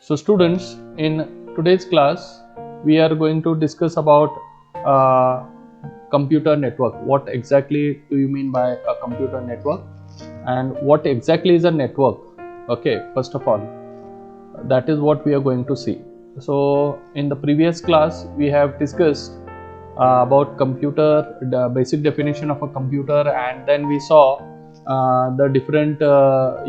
So students, in today's class, we are going to discuss about computer network. What exactly do you mean by a computer network, and what exactly is a network? Okay, first of all, that is what we are going to see. So in the previous class, we have discussed about computer, the basic definition of a computer, and then we saw the different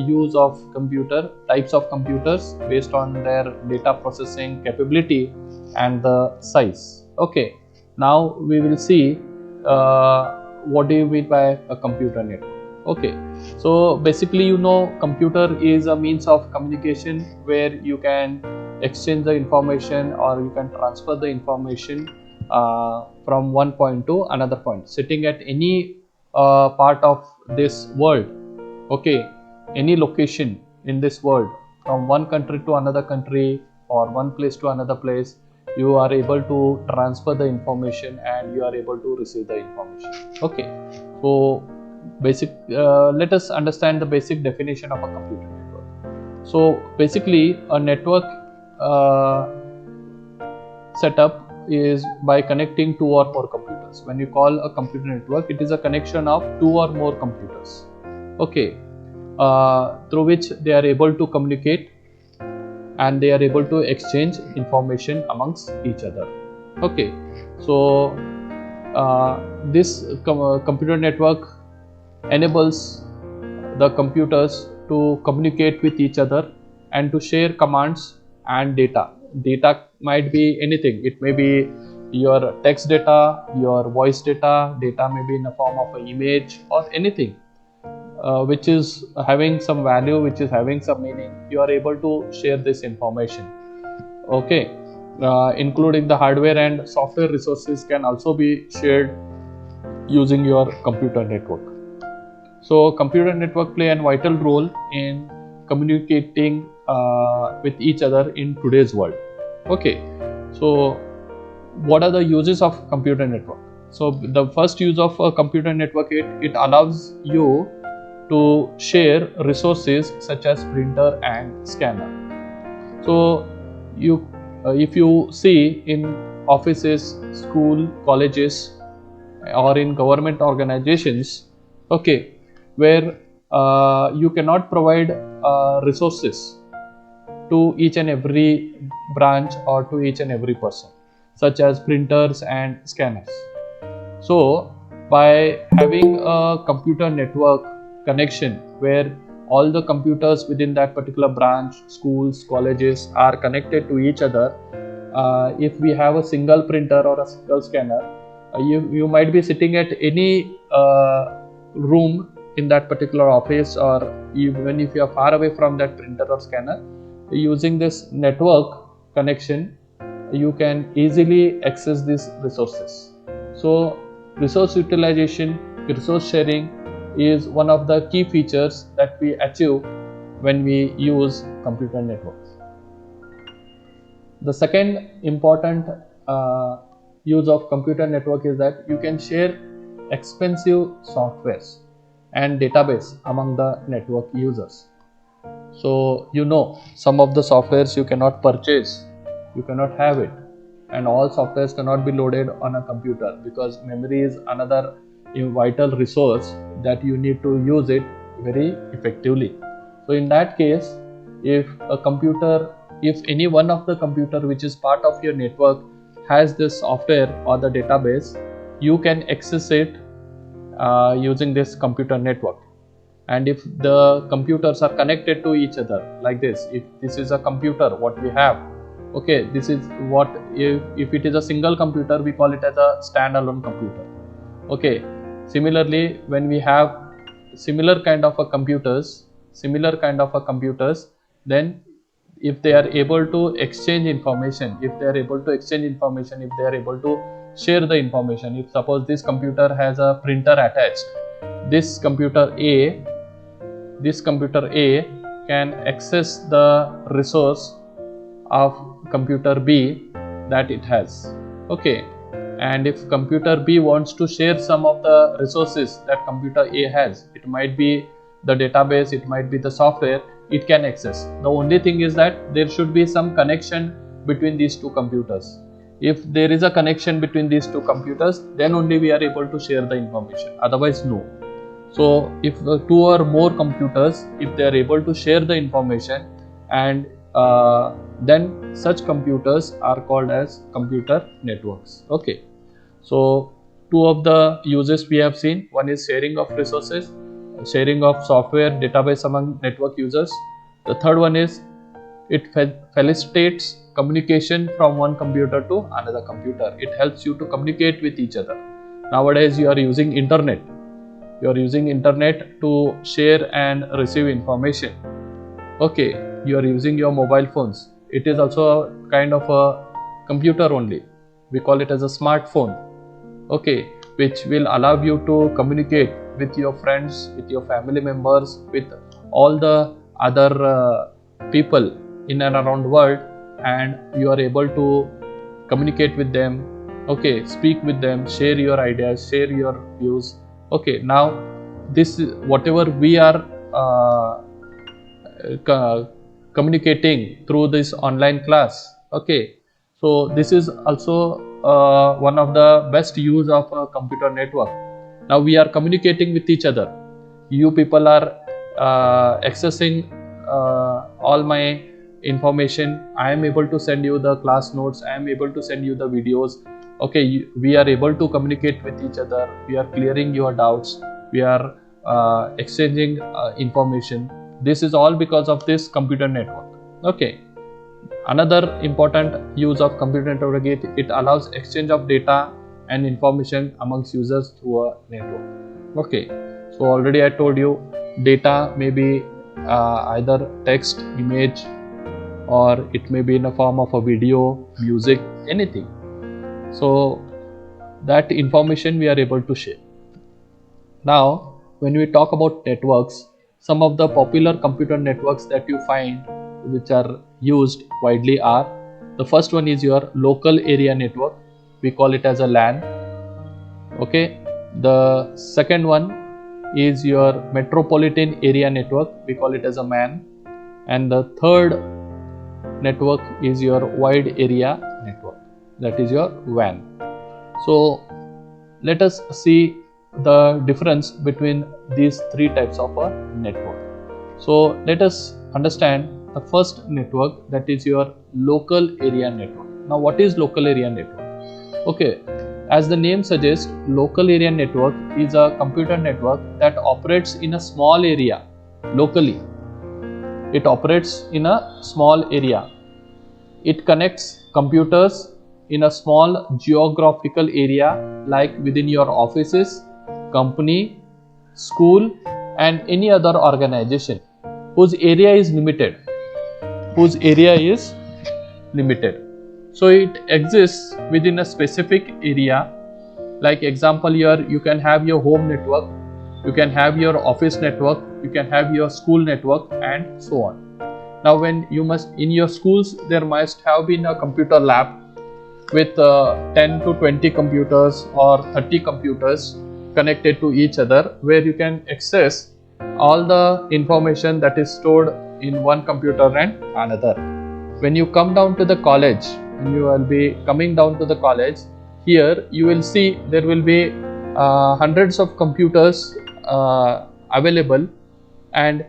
use of computer types of computers based on their data processing capability and the size. Okay, now we will see what do you mean by a computer network. Okay, so basically, computer is a means of communication where you can exchange the information or you can transfer the information from one point to another point, sitting at any part of this world. Okay, any location in this world, from one country to another country or one place to another place, you are able to transfer the information and you are able to receive the information. Okay, so let us understand the basic definition of a computer network. So basically, a network setup is by connecting two or more computers. When you call a computer network, it is a connection of two or more computers, okay, through which they are able to communicate and they are able to exchange information amongst each other. Okay, so this computer network enables the computers to communicate with each other and to share commands and data. Data might be anything. It may be your text data, your voice data may be in the form of an image or anything which is having some value, which is having some meaning. You are able to share this information. Okay, including the hardware and software resources can also be shared using your computer network. So computer network play a vital role in communicating with each other in today's world. Okay, so what are the uses of computer network? So the first use of a computer network, it allows you to share resources such as printer and scanner. So you if you see in offices, school, colleges, or in government organizations, okay, where you cannot provide resources to each and every branch or to each and every person, such as printers and scanners. So by having a computer network connection where all the computers within that particular branch, schools, colleges are connected to each other, if we have a single printer or a single scanner, you might be sitting at any room in that particular office, or even if you are far away from that printer or scanner, using this network connection you can easily access these resources. So resource utilization, resource sharing is one of the key features that we achieve when we use computer networks. The second important use of computer network is that you can share expensive softwares and database among the network users. So some of the softwares you cannot purchase, you cannot have it, and all softwares cannot be loaded on a computer because memory is another vital resource that you need to use it very effectively. So in that case, if any one of the computer which is part of your network has this software or the database, you can access it using this computer network. And if the computers are connected to each other like this, if this is a computer what we have, okay, this is what, if it is a single computer, we call it as a standalone computer. Okay, similarly, when we have similar kind of a computers, then if they are able to exchange information, if they are able to share the information, if suppose this computer has a printer attached, this computer A can access the resource of computer B that it has. Okay, and if computer B wants to share some of the resources that computer A has, it might be the database, it might be the software, it can access. The only thing is that there should be some connection between these two computers. If there is a connection between these two computers, then only we are able to share the information, otherwise no. So if two or more computers, if they are able to share the information, and then such computers are called as computer networks. Okay, so two of the uses we have seen. One is sharing of resources, sharing of software database among network users. The third one is it facilitates communication from one computer to another computer. It helps you to communicate with each other. Nowadays you are using internet. You are using internet to share and receive information. Okay, you are using your mobile phones. It is also a kind of a computer only. We call it as a smartphone. Okay, which will allow you to communicate with your friends, with your family members, with all the other people in and around the world, and you are able to communicate with them. Okay, speak with them, share your ideas, share your views. Okay, now this whatever we are communicating through this online class. Okay, so this is also one of the best use of a computer network. Now we are communicating with each other. You people are accessing all my information. I am able to send you the class notes. I am able to send you the videos. Okay, we are able to communicate with each other. We are clearing your doubts. We are exchanging information. This is all because of this computer network. Okay, another important use of computer network is it allows exchange of data and information amongst users through a network. Okay, so already I told you data may be either text, image, or it may be in a form of a video, music, anything. So that information we are able to share. Now when we talk about networks, some of the popular computer networks that you find which are used widely are, the first one is your local area network. We call it as a LAN. Okay, the second one is your metropolitan area network. We call it as a MAN. And the third network is your wide area network, that is your WAN. So let us see the difference between these three types of a network. So let us understand the first network, that is your local area network. Now what is local area network? Okay, as the name suggests, local area network is a computer network that operates in a small area locally. It operates in a small area. It connects computers in a small geographical area, like within your offices, company, school, and any other organization whose area is limited. So it exists within a specific area. Like example, here you can have your home network, you can have your office network, you can have your school network, and so on. Now when you must, in your schools there must have been a computer lab with 10 to 20 computers or 30 computers connected to each other, where you can access all the information that is stored in one computer and another. When you come down to the college, and you will be coming down to the college, here you will see there will be hundreds of computers available, and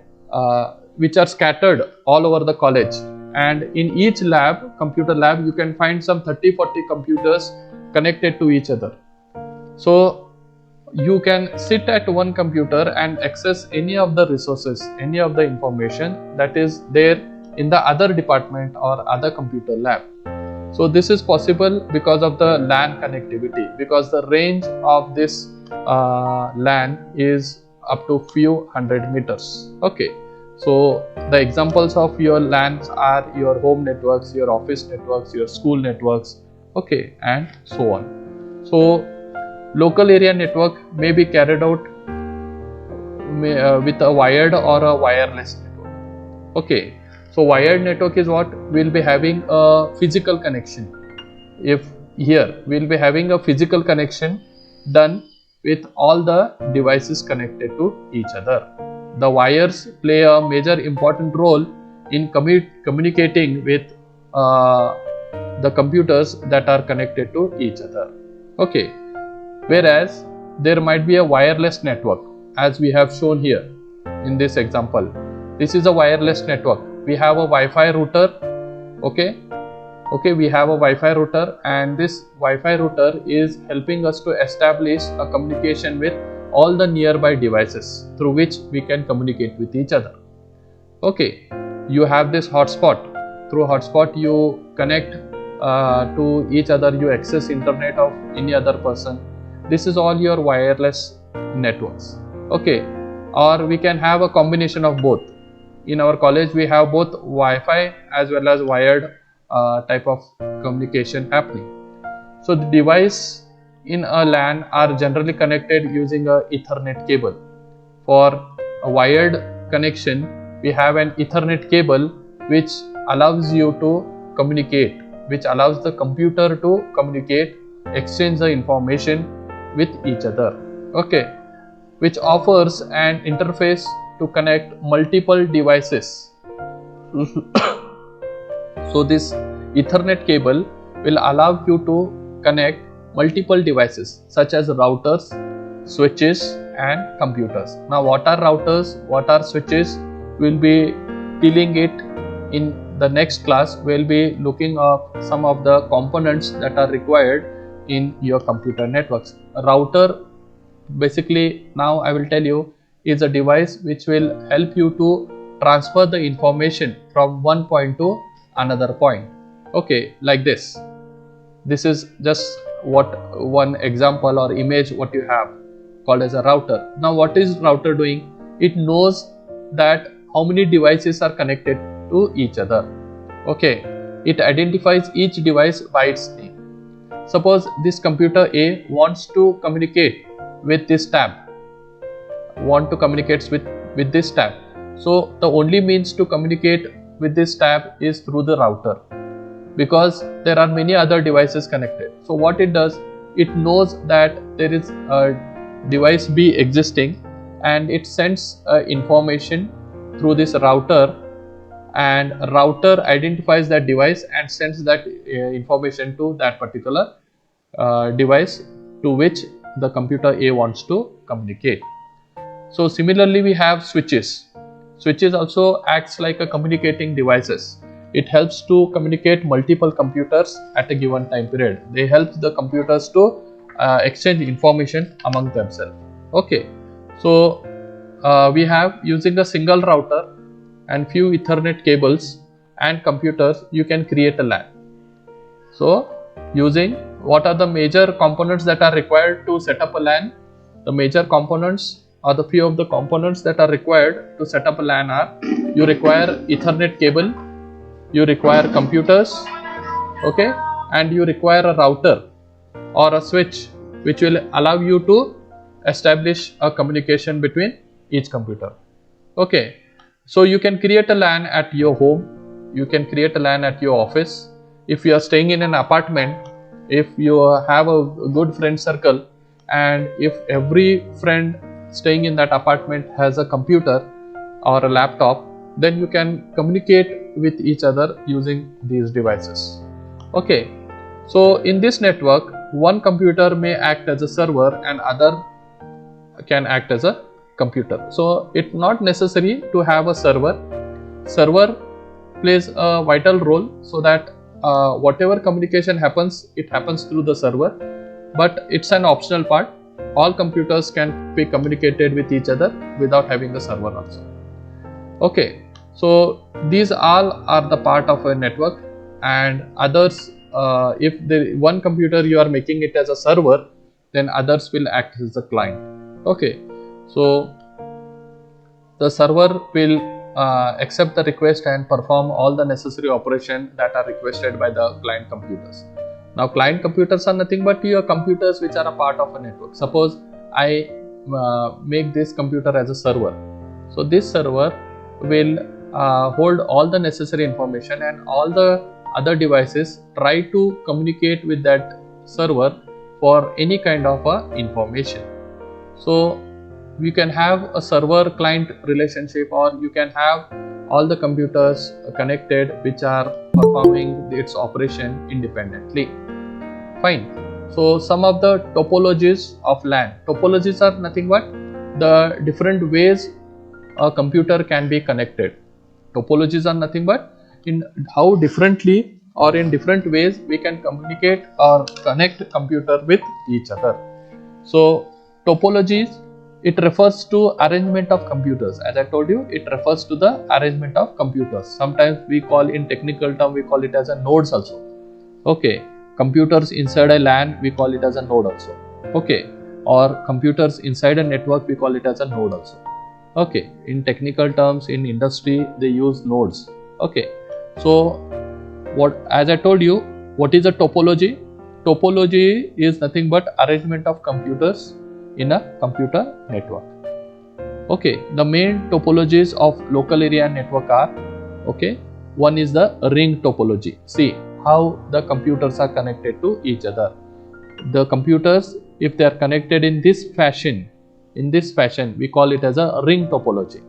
which are scattered all over the college. And in each lab, computer lab, you can find some 30-40 computers connected to each other. So you can sit at one computer and access any of the resources, any of the information that is there in the other department or other computer lab. So this is possible because of the LAN connectivity, because the range of this LAN is up to few hundred meters. Okay, so the examples of your LANs are your home networks, your office networks, your school networks, okay, and so on. So local area network may be carried out with a wired or a wireless network. Okay, so wired network is what we'll be having a physical connection. If here we'll be having a physical connection done with all the devices connected to each other. the wires play a major important role in communicating with the computers that are connected to each other. Okay, whereas there might be a wireless network, as we have shown here in this example. This is a wireless network. We have a Wi-Fi router. Okay, we have a Wi-Fi router, and this Wi-Fi router is helping us to establish a communication with all the nearby devices through which we can communicate with each other. Okay, you have this hotspot. Through hotspot you connect to each other, you access internet of any other person. This is all your wireless networks. Okay, or we can have a combination of both. In our college we have both Wi-Fi as well as wired type of communication happening. So the device in a LAN are generally connected using a Ethernet cable. For a wired connection, we have an Ethernet cable which allows you to communicate, which allows the computer to communicate, exchange the information with each other. Okay, which offers an interface to connect multiple devices. So this Ethernet cable will allow you to connect multiple devices such as routers, switches and computers. Now what are routers, what are switches, we will be dealing it in the next class. We will be looking up some of the components that are required in your computer networks. A router, basically, now I will tell you, is a device which will help you to transfer the information from one point to another point. Okay, like this. This is just what one example or image what you have called as a router. Now what is router doing? It knows that how many devices are connected to each other. Okay, it identifies each device by its name. Suppose this computer A wants to communicate with this tab, with this tab. So the only means to communicate with this tab is through the router, because there are many other devices connected. So what it does, it knows that there is a device B existing and it sends information through this router, and router identifies that device and sends that information to that particular device to which the computer A wants to communicate. So similarly we have switches. Switches also acts like a communicating devices. It helps to communicate multiple computers at a given time period. They help the computers to exchange information among themselves. Okay, so we have, using a single router and few Ethernet cables and computers, you can create a LAN. So using, what are the major components that are required to set up a LAN? The major components, or the few of the components that are required to set up a LAN are: you require Ethernet cable, you require computers, okay, and you require a router or a switch which will allow you to establish a communication between each computer. Okay, so you can create a LAN at your home, you can create a LAN at your office. If you are staying in an apartment, if you have a good friend circle, and if every friend staying in that apartment has a computer or a laptop, then you can communicate with each other using these devices. Okay, so in this network, one computer may act as a server and other can act as a computer. So it's not necessary to have a server. Server plays a vital role so that whatever communication happens, it happens through the server, but it's an optional part. All computers can be communicated with each other without having a server also. Okay, so these all are the part of a network, and others, if the one computer you are making it as a server, then others will act as a client. Okay, so the server will accept the request and perform all the necessary operation that are requested by the client computers. Now client computers are nothing but your computers which are a part of a network. Suppose I make this computer as a server. So this server will hold all the necessary information, and all the other devices try to communicate with that server for any kind of information. So you can have a server client relationship, or you can have all the computers connected which are performing its operation independently. Fine. So some of the topologies of LAN. Topologies are nothing but the different ways a computer can be connected. Topologies are nothing but in how differently or in different ways we can communicate or connect computer with each other. So topologies, it refers to arrangement of computers. As I told you, it refers to the arrangement of computers. Sometimes we call, in technical term, we call it as a nodes also. Okay, computers inside a LAN, we call it as a node also. Okay, or computers inside a network, we call it as a node also. Okay, in technical terms, in industry, they use nodes. Okay, so as I told you, what is a topology? Topology is nothing but arrangement of computers in a computer network. Okay, the main topologies of local area network are, okay, one is the ring topology. See how the computers are connected to each other. The computers, if they are connected in this fashion, we call it as a ring topology.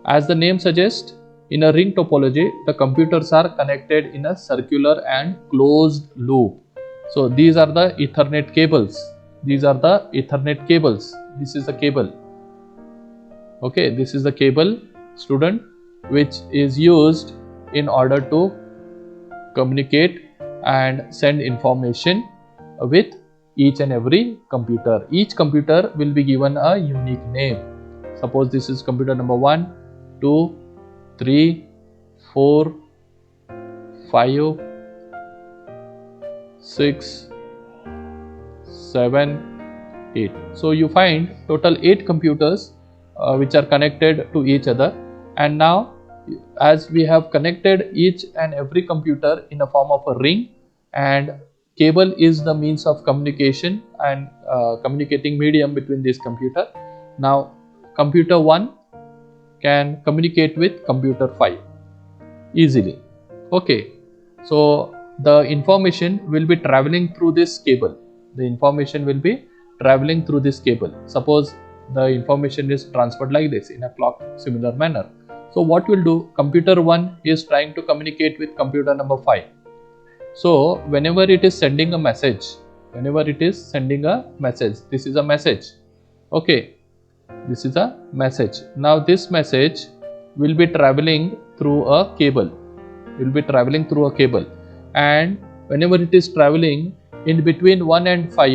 As the name suggests, in a ring topology, the computers are connected in a circular and closed loop. So these are the Ethernet cables. This is the cable. Okay, this is the cable, student, which is used in order to communicate and send information with each and every computer. Each computer will be given a unique name. Suppose this is computer number 1, 2, 3, 4, 5, 6, 7, 8. So you find total 8 computers which are connected to each other. And now, as we have connected each and every computer in a form of a ring, and cable is the means of communication and communicating medium between this computer. Now computer 1 can communicate with computer 5 easily. Okay, so the information will be traveling through this cable. Suppose the information is transferred like this in a clock similar manner. So what will do? Computer 1 is trying to communicate with computer number 5. So whenever it is sending a message, this is a message. Okay, this is a message. Now this message will be traveling through a cable. And whenever it is traveling, in between 1 and 5,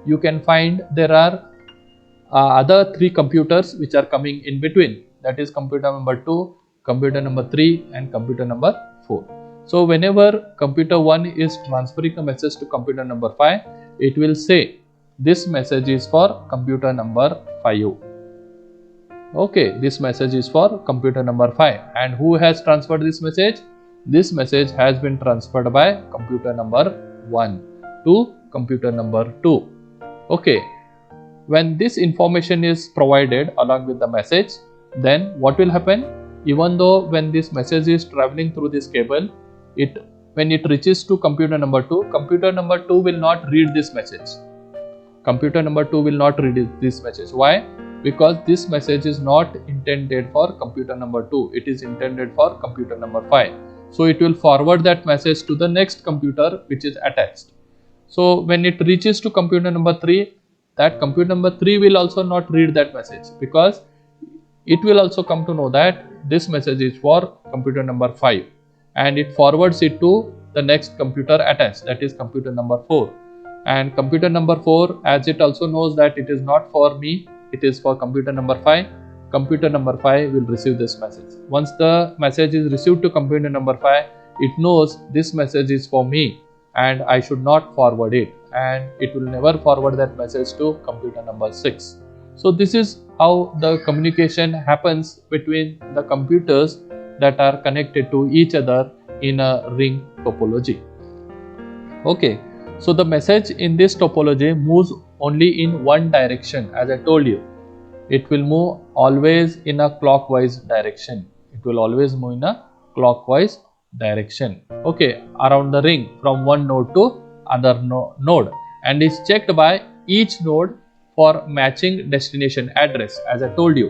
you can find there are other 3 computers which are coming in between. That is computer number 2, computer number 3, and computer number 4. So whenever computer 1 is transferring a message to computer number 5, it will say this message is for computer number 5. Okay, this message is for computer number 5. And who has transferred this message? This message has been transferred by computer number 1 to computer number 2. Okay, when this information is provided along with the message, then what will happen? Even though when this message is traveling through this cable, when it reaches to computer number 2 will not read this message. Why? Because this message is not intended for computer number 2. It is intended for computer number 5. So it will forward that message to the next computer which is attached. So when it reaches to computer number 3, that computer number 3 will also not read that message, because it will also come to know that this message is for computer number 5, and it forwards it to the next computer attached, that is computer number 4. And computer number 4, as it also knows that it is not for me, it is for computer number 5, computer number 5 will receive this message. Once the message is received to computer number 5, it knows this message is for me and I should not forward it, and it will never forward that message to computer number 6. So this is how the communication happens between the computers that are connected to each other in a ring topology. Okay, so the message in this topology moves only in one direction. As I told you, it will move always in a clockwise direction. Okay, around the ring from one node to other node, and is checked by each node for matching destination address, as I told you.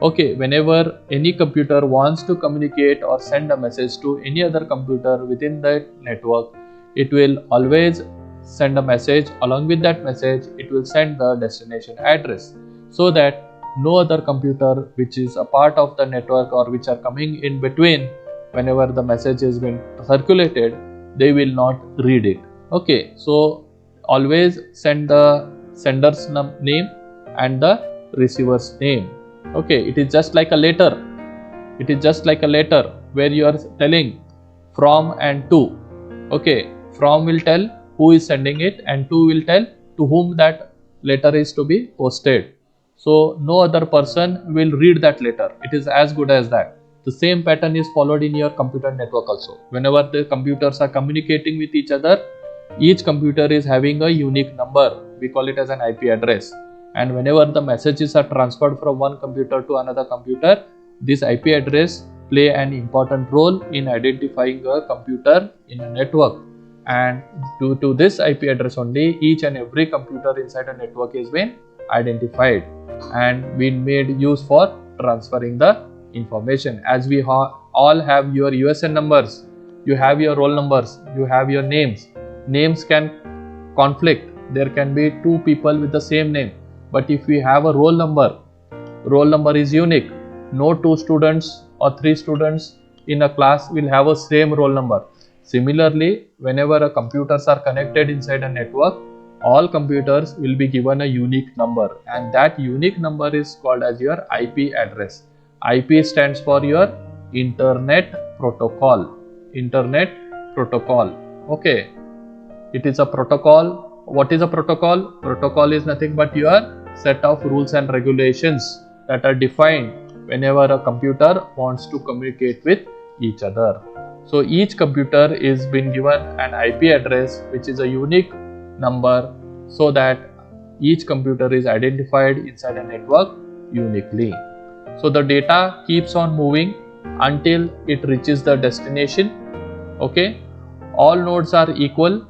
Okay, whenever any computer wants to communicate or send a message to any other computer within the network, it will always send a message. Along with that message, it will send the destination address, so that no other computer which is a part of the network or which are coming in between, whenever the message has been circulated, they will not read it. Okay, so always send the sender's name and the receiver's name. Okay, it is just like a letter. It is just like a letter where you are telling from and to. Okay, from will tell who is sending it, and to will tell to whom that letter is to be posted. So no other person will read that letter. It is as good as that. The same pattern is followed in your computer network also. Whenever the computers are communicating with each other, each computer is having a unique number. We call it as an IP address. And whenever the messages are transferred from one computer to another computer, this IP address play an important role in identifying a computer in a network. And due to this IP address only, each and every computer inside a network is been identified and been made use for transferring the information. As we all have your USN numbers, you have your roll numbers, you have your names. Names can conflict. There can be two people with the same name. But if we have a roll number is unique. No two students or three students in a class will have a same roll number. Similarly, whenever a computers are connected inside a network, all computers will be given a unique number, and that unique number is called as your IP address. IP stands for your Internet Protocol. Internet Protocol. Okay. It is a protocol. What is a protocol? Protocol is nothing but your set of rules and regulations that are defined whenever a computer wants to communicate with each other. So each computer is been given an IP address which is a unique number, so that each computer is identified inside a network uniquely. So the data keeps on moving until it reaches the destination. Okay, all nodes are equal.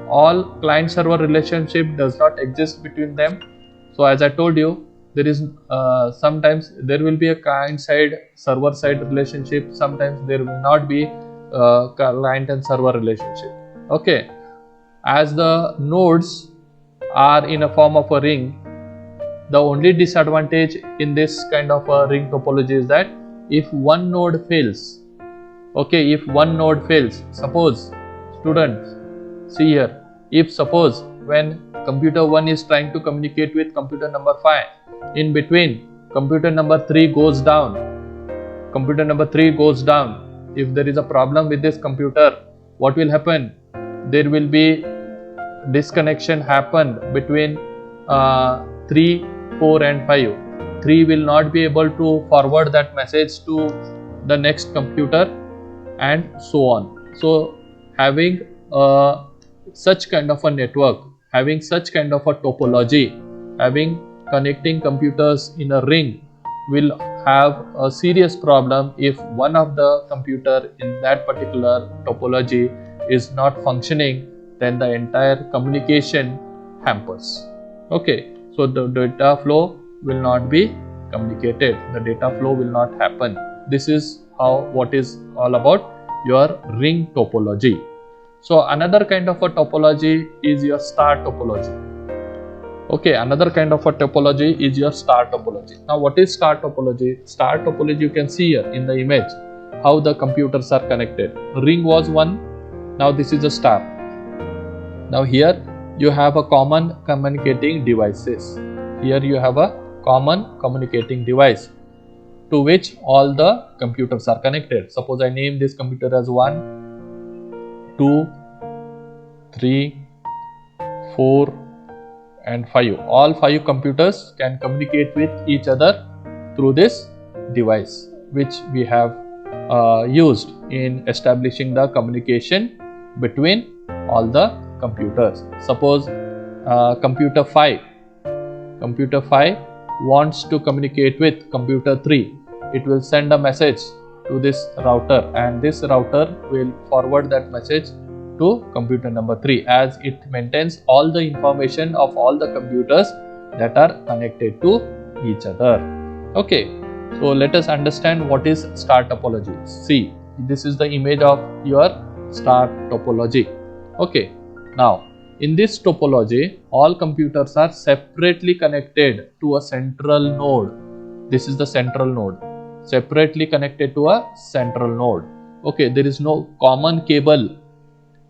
All client server relationship does not exist between them. So as I told you, there is sometimes there will be a client side server side relationship, sometimes there will not be client and server relationship. Okay, as the nodes are in a form of a ring, the only disadvantage in this kind of a ring topology is that if one node fails, okay, if one node fails, suppose students see here, if suppose when computer 1 is trying to communicate with computer number 5, in between computer number 3 goes down, if there is a problem with this computer, what will happen? There will be disconnection happen between 3, 4 and 5. 3 will not be able to forward that message to the next computer, and so on. So having such kind of a network, having such kind of a topology, having connecting computers in a ring will have a serious problem if one of the computer in that particular topology is not functioning, then the entire communication hampers. Okay, so the data flow will not be communicated, the data flow will not happen. This is what is all about your ring topology. So another kind of a topology is your star topology. Okay, another kind of a topology is your star topology. Now what is star topology? Star topology, you can see here in the image how the computers are connected. Ring was one, now this is a star. Now here you have a common communicating devices. Here you have a common communicating device to which all the computers are connected. Suppose I name this computer as 1, 2, 3, 4 and 5. All 5 computers can communicate with each other through this device, which we have used in establishing the communication between all the computers. Suppose computer 5 wants to communicate with computer 3. It will send a message to this router, and this router will forward that message to computer number 3, as it maintains all the information of all the computers that are connected to each other. Okay, so let us understand what is star topology. See, this is the image of your star topology. Okay, now in this topology, all computers are separately connected to a central node. This is the central node, separately connected to a central node. Okay, there is no common cable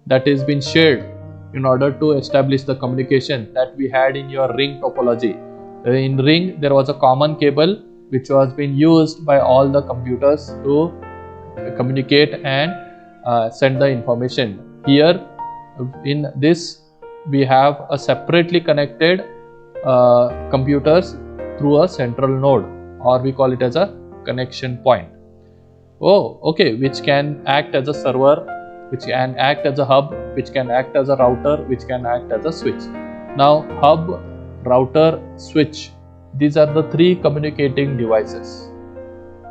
that is been shared in order to establish the communication that we had in your ring topology. In ring, there was a common cable which was being used by all the computers to communicate and send the information. Here, in this, we have a separately connected computers through a central node, or we call it as a connection point. Oh, okay, which can act as a server, which can act as a hub, which can act as a router, which can act as a switch. Now, hub, router, switch, these are the three communicating devices.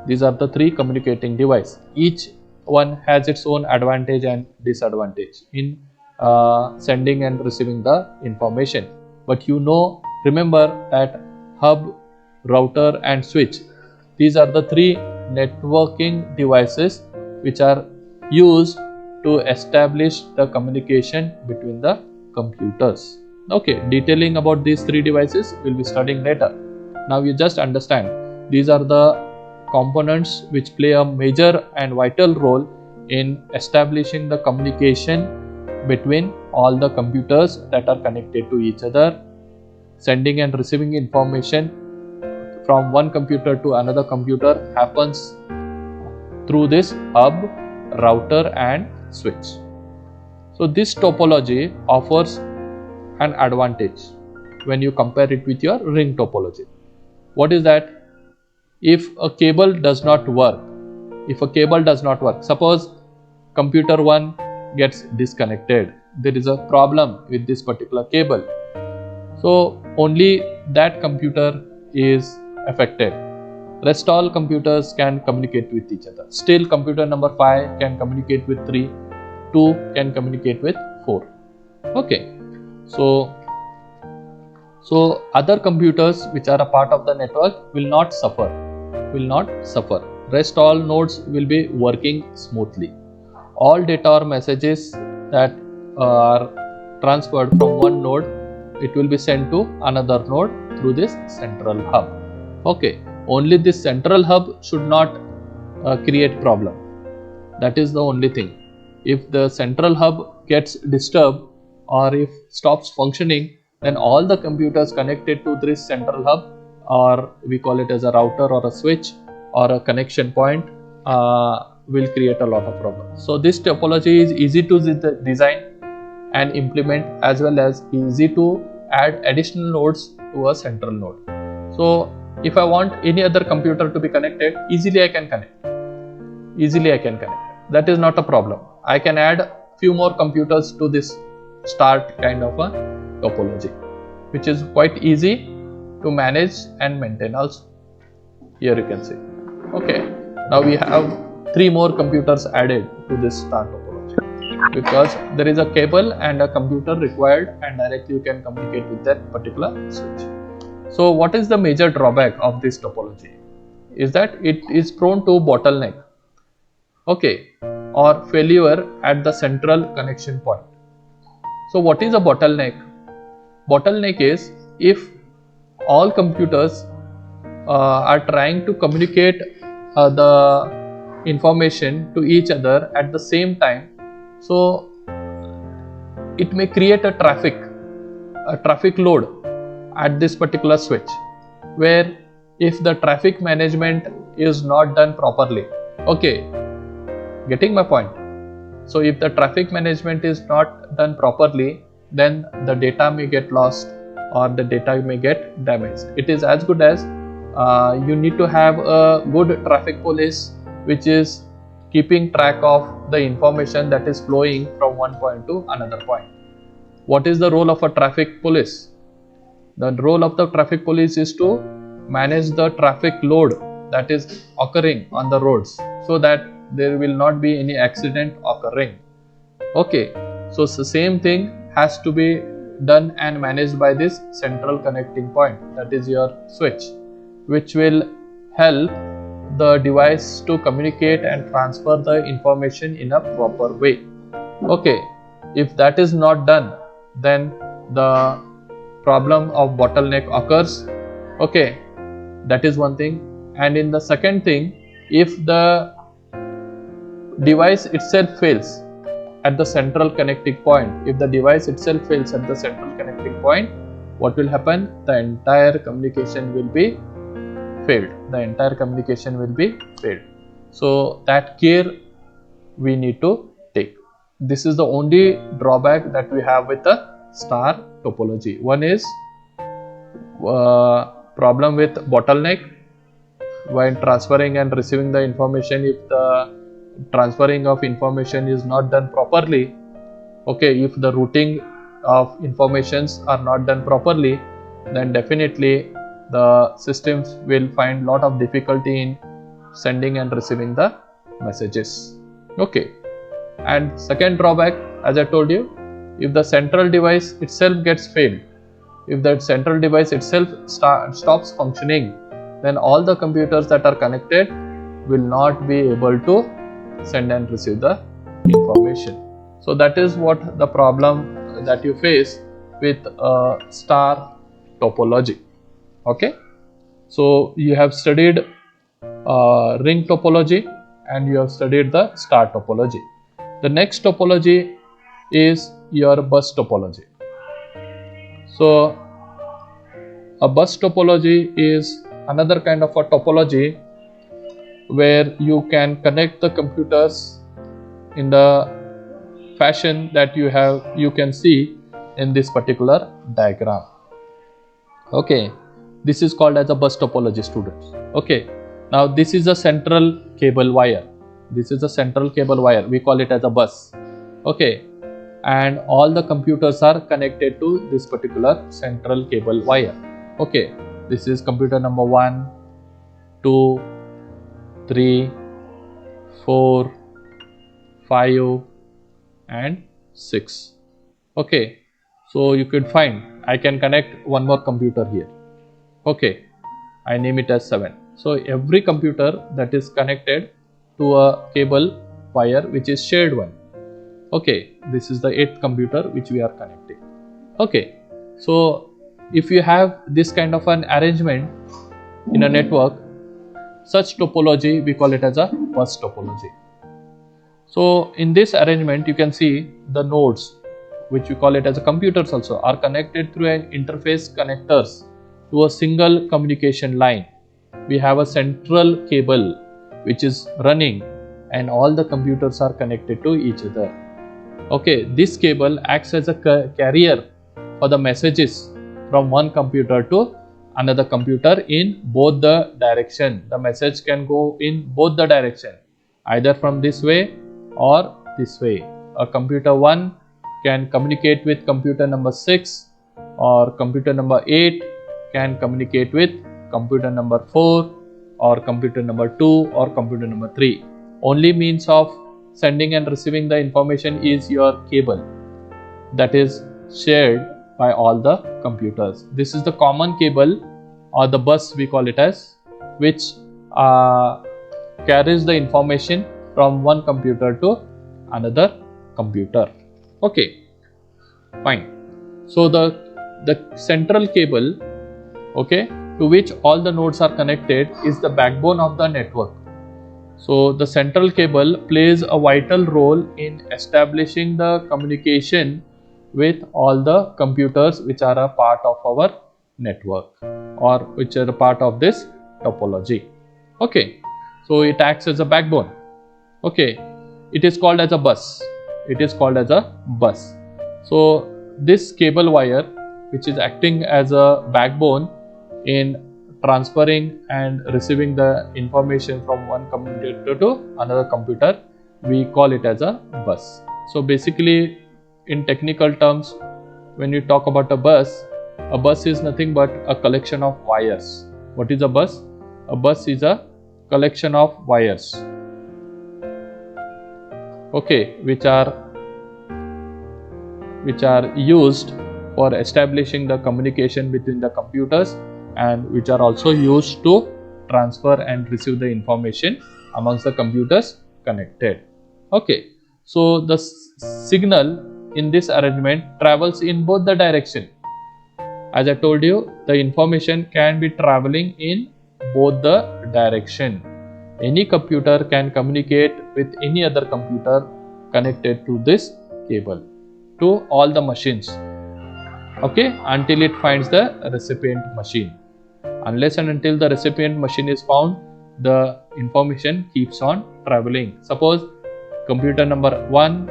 These are the three communicating devices. Each one has its own advantage and disadvantage in sending and receiving the information. But remember that hub, router and switch, these are the three networking devices which are used to establish the communication between the computers. Okay, detailing about these three devices we'll be studying later. Now you just understand these are the components which play a major and vital role in establishing the communication between all the computers that are connected to each other. Sending and receiving information from one computer to another computer happens through this hub, router and switch. So this topology offers an advantage when you compare it with your ring topology. What is that? If a cable does not work, suppose computer 1 gets disconnected, there is a problem with this particular cable, so only that computer is affected. Rest all computers can communicate with each other. Still computer number 5 can communicate with 3, 2 can communicate with 4. Okay, so other computers which are a part of the network will not suffer. Rest all nodes will be working smoothly. All data or messages that are transferred from one node, it will be sent to another node through this central hub. Okay, only this central hub should not create problem. That is the only thing. If the central hub gets disturbed or if stops functioning, then all the computers connected to this central hub, or we call it as a router or a switch or a connection point, will create a lot of problems. So this topology is easy to design and implement, as well as easy to add additional nodes to a central node. So if I want any other computer to be connected, easily I can connect. That is not a problem. I can add few more computers to this start kind of a topology, which is quite easy to manage and maintain also. Here you can see. Okay, now we have 3 more computers added to this star topology, because there is a cable and a computer required, and directly you can communicate with that particular switch. So what is the major drawback of this topology? Is that it is prone to bottleneck, okay, or failure at the central connection point. So what is a bottleneck? Bottleneck is if all computers are trying to communicate the information to each other at the same time, so it may create a traffic load at this particular switch, where if the traffic management is not done properly, okay, getting my point? So if the traffic management is not done properly, then the data may get lost or the data may get damaged. It is as good as you need to have a good traffic police which is keeping track of the information that is flowing from one point to another point. What is the role of a traffic police? The role of the traffic police is to manage the traffic load that is occurring on the roads, so that there will not be any accident occurring. Okay, so the same thing has to be done and managed by this central connecting point, that is your switch, which will help the device to communicate and transfer the information in a proper way. Okay, if that is not done, then the problem of bottleneck occurs. Okay, that is one thing. And in the second thing, if the device itself fails at the central connecting point, what will happen? The entire communication will be failed. So that care we need to take. This is the only drawback that we have with the star topology. One is problem with bottleneck when transferring and receiving the information. If the transferring of information is not done properly, okay, if the routing of informations are not done properly, then definitely the systems will find lot of difficulty in sending and receiving the messages. Okay, and second drawback, as I told you, if the central device itself gets failed, if that central device itself stops functioning, then all the computers that are connected will not be able to send and receive the information. So that is what the problem that you face with star topology. Okay, so you have studied ring topology and you have studied the star topology. The next topology is your bus topology. So a bus topology is another kind of a topology where you can connect the computers in the fashion that you can see in this particular diagram. Okay, this is called as a bus topology, students. Okay, now this is a central cable wire. We call it as a bus. Okay, and all the computers are connected to this particular central cable wire. Okay, this is computer number 1, 2, 3, 4, 5 and 6. Okay, so you could find I can connect one more computer here. Okay, I name it as 7. So every computer that is connected to a cable wire which is shared one. Okay, this is the 8th computer which we are connecting. Okay, so if you have this kind of an arrangement in a network, such topology we call it as a bus topology. So in this arrangement you can see the nodes, which we call it as a computers also, are connected through an interface connectors to a single communication line. We have a central cable which is running and all the computers are connected to each other. Okay, this cable acts as a carrier for the messages from one computer to another computer in both the direction. The message can go in both the direction, either from this way or this way. A computer 1 can communicate with computer number 6, or computer number 8 can communicate with computer number 4 or computer number 2 or computer number 3. Only means of sending and receiving the information is your cable that is shared by all the computers. This is the common cable or the bus we call it as, which carries the information from one computer to another computer. Okay, fine. So the central cable, okay, to which all the nodes are connected is the backbone of the network. So the central cable plays a vital role in establishing the communication with all the computers which are a part of our network or which are a part of this topology. Okay, so it acts as a backbone. Okay, it is called as a bus. So this cable wire, which is acting as a backbone in transferring and receiving the information from one computer to another computer, we call it as a bus. So basically, in technical terms, when you talk about a bus is nothing but a collection of wires. What is a bus? A bus is a collection of wires, okay, which are used for establishing the communication between the computers, and which are also used to transfer and receive the information amongst the computers connected. Okay, so the signal in this arrangement travels in both the direction. As I told you, the information can be traveling in both the direction. Any computer can communicate with any other computer connected to this cable to all the machines, okay, until it finds the recipient machine. Unless and until the recipient machine is found, the information keeps on traveling. Suppose computer number 1,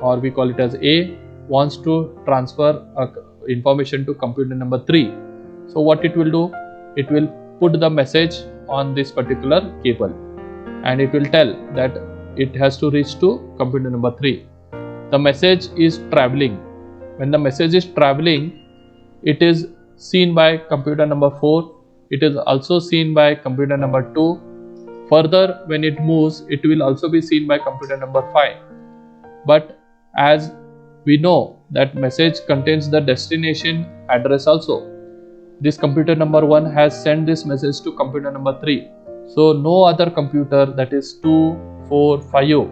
or we call it as A, wants to transfer information to computer number 3. So what it will do? It will put the message on this particular cable, and it will tell that it has to reach to computer number 3. The message is traveling. When the message is traveling, it is seen by computer number 4. It is also seen by computer number 2. Further, when it moves, it will also be seen by computer number 5. But as we know that message contains the destination address also, this computer number 1 has sent this message to computer number 3. So no other computer, that is 2, 4, 5,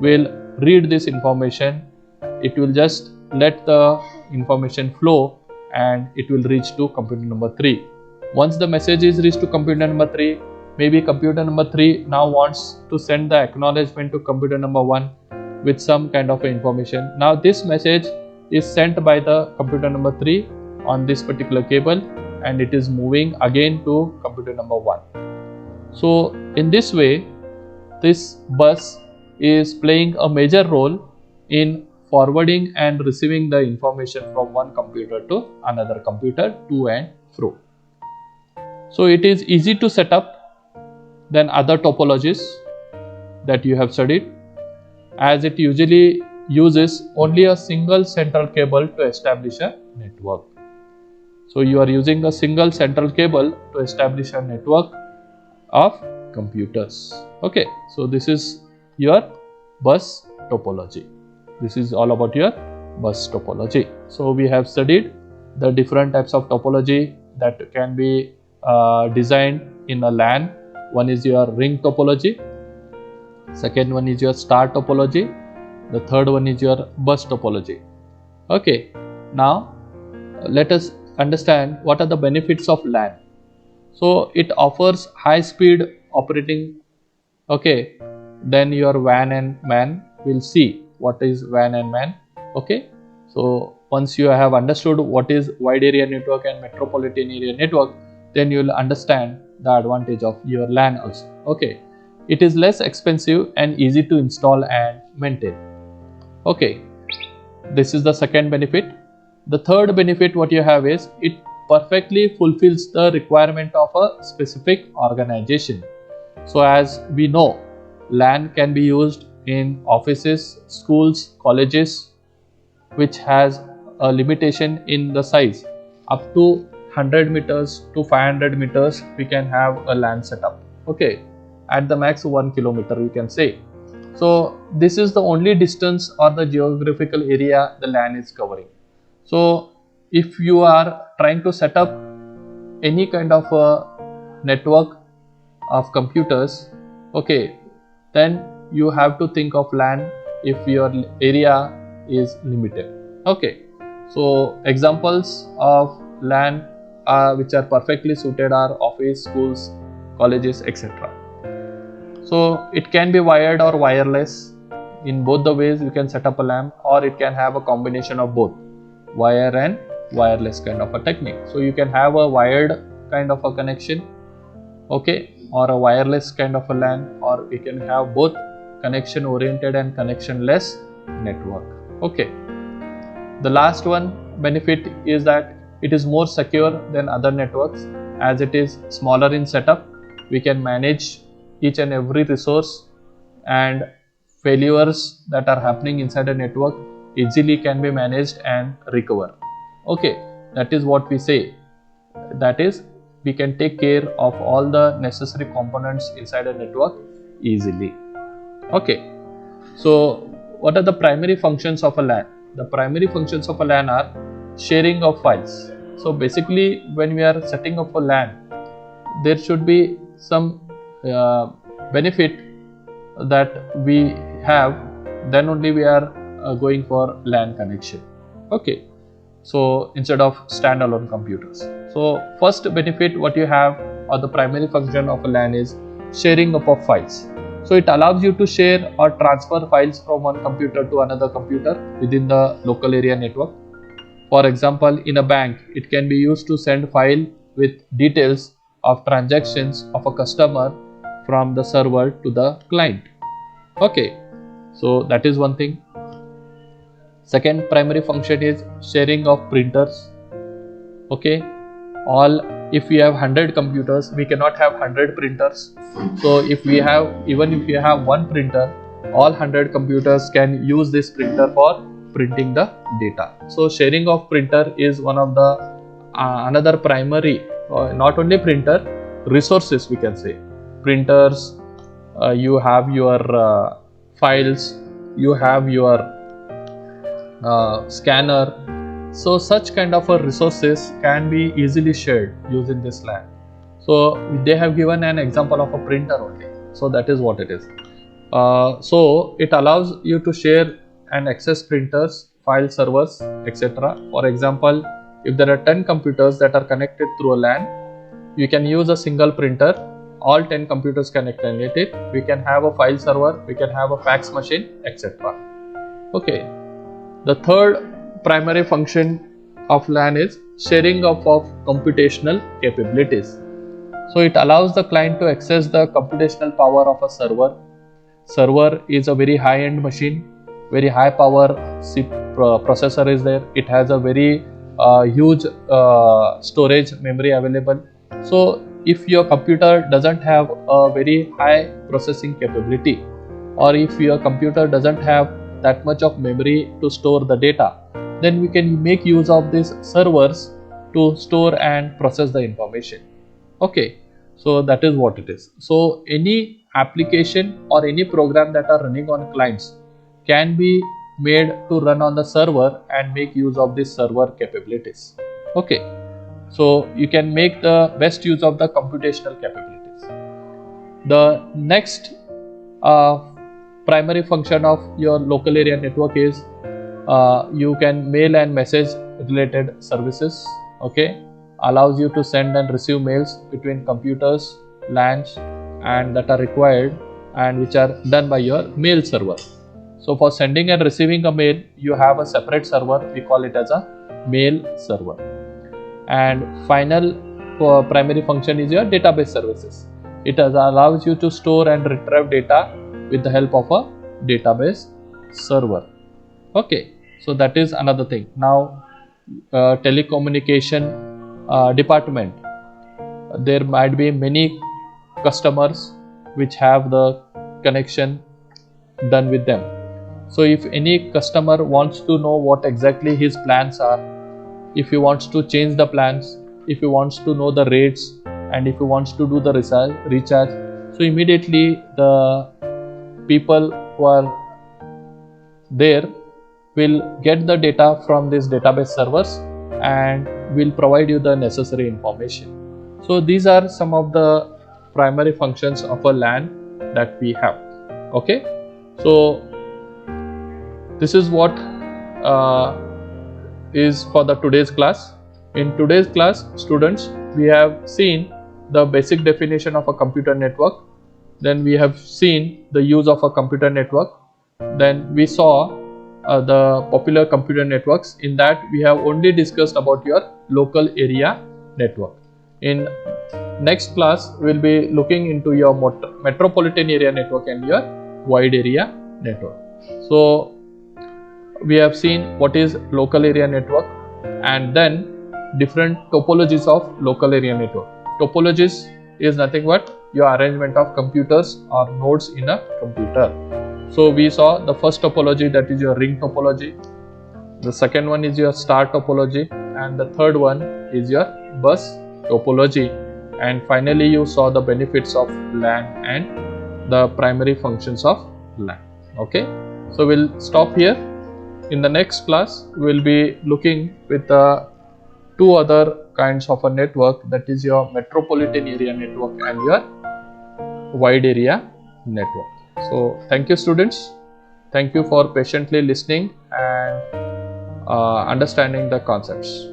will read this information. It will just let the information flow and it will reach to computer number 3. Once the message is reached to computer number 3, maybe computer number 3 now wants to send the acknowledgement to computer number 1 with some kind of information. Now this message is sent by the computer number 3 on this particular cable, and it is moving again to computer number 1. So in this way, this bus is playing a major role in forwarding and receiving the information from one computer to another computer, to and fro. So it is easy to set up than other topologies that you have studied, as it usually uses only a single central cable to establish a network. So you are using a single central cable to establish a network of computers. Okay, so this is your bus topology. This is all about your bus topology. So we have studied the different types of topology that can be designed in a LAN. One is your ring topology, second one is your star topology, the third one is your bus topology. Okay, now let us understand what are the benefits of LAN. So it offers high speed operating. Okay, then your WAN and MAN. We'll see what is WAN and MAN. Okay, so once you have understood what is wide area network and metropolitan area network, then you will understand the advantage of your LAN also. Okay, it is less expensive and easy to install and maintain. Okay, this is the second benefit. The third benefit what you have is it perfectly fulfills the requirement of a specific organization. So as we know, LAN can be used in offices, schools, colleges, which has a limitation in the size. Up to 100 meters to 500 meters we can have a LAN setup. Okay, at the max 1 kilometer we can say. So this is the only distance or the geographical area the LAN is covering. So if you are trying to set up any kind of a network of computers, okay, then you have to think of LAN if your area is limited. Okay, so examples of LAN which are perfectly suited are office, schools, colleges, etc. So it can be wired or wireless. In both the ways you can set up a LAN, or it can have a combination of both, wire and wireless kind of a technique. So you can have a wired kind of a connection, okay, or a wireless kind of a LAN, or you can have both connection oriented and connectionless network. Okay, the last one benefit is that it is more secure than other networks, as it is smaller in setup. We can manage each and every resource, and failures that are happening inside a network easily can be managed and recover. Okay, that is what we say, that is we can take care of all the necessary components inside a network easily. Okay, so what are the primary functions of a LAN? The primary functions of a LAN are sharing of files. So basically, when we are setting up a LAN, there should be some benefit that we have, then only we are going for LAN connection. Okay, so instead of standalone computers. So first benefit what you have, or the primary function of a LAN, is sharing up of files. So it allows you to share or transfer files from one computer to another computer within the local area network. For example, in a bank, it can be used to send file with details of transactions of a customer from the server to the client. Okay, so that is one thing. Second primary function is sharing of printers. Okay, if we have 100 computers, we cannot have 100 printers. So even if you have one printer, all 100 computers can use this printer for printing the data. So sharing of printer is one of the another primary, not only printer, resources we can say. Printers, you have your files, you have your scanner. So such kind of resources can be easily shared using this LAN. So they have given an example of a printer only. So that is what it is. So it allows you to share and access printers, file servers, etc. For example, if there are 10 computers that are connected through a LAN, you can use a single printer. All 10 computers can connect it. We can have a file server, we can have a fax machine, etc. Okay. The third primary function of LAN is sharing of computational capabilities. So it allows the client to access the computational power of a server. Server is a very high-end machine, very high power processor is there. It has a very huge storage memory available. So if your computer doesn't have a very high processing capability, or if your computer doesn't have that much of memory to store the data, then we can make use of these servers to store and process the information. Okay, so that is what it is. So any application or any program that are running on clients can be made to run on the server and make use of these server capabilities. Okay, so you can make the best use of the computational capabilities. The next primary function of your local area network is you can mail and message related services. Okay, allows you to send and receive mails between computers, LANs, and that are required and which are done by your mail server. So for sending and receiving a mail, you have a separate server, we call it as a mail server. And final primary function is your database services. It allows you to store and retrieve data with the help of a database server. Okay, so that is another thing. Now telecommunication department, there might be many customers which have the connection done with them. So if any customer wants to know what exactly his plans are, if he wants to change the plans, if he wants to know the rates, and if he wants to do the recharge, so immediately the people who are there will get the data from these database servers and will provide you the necessary information. So these are some of the primary functions of a LAN that we have. Okay, so this is what is for the today's class. In today's class, students, we have seen the basic definition of a computer network. Then we have seen the use of a computer network. Then we saw the popular computer networks. In that, we have only discussed about your local area network. In next class, we will be looking into your metropolitan area network and your wide area network. So we have seen what is local area network, and then different topologies of local area network. Topologies is nothing but your arrangement of computers or nodes in a computer. So we saw the first topology, that is your ring topology. The second one is your star topology, and the third one is your bus topology. And finally you saw the benefits of LAN and the primary functions of LAN. Okay, so we'll stop here. In the next class, we will be looking with the two other kinds of a network, that is your metropolitan area network and your wide area network. So thank you students. Thank you for patiently listening and understanding the concepts.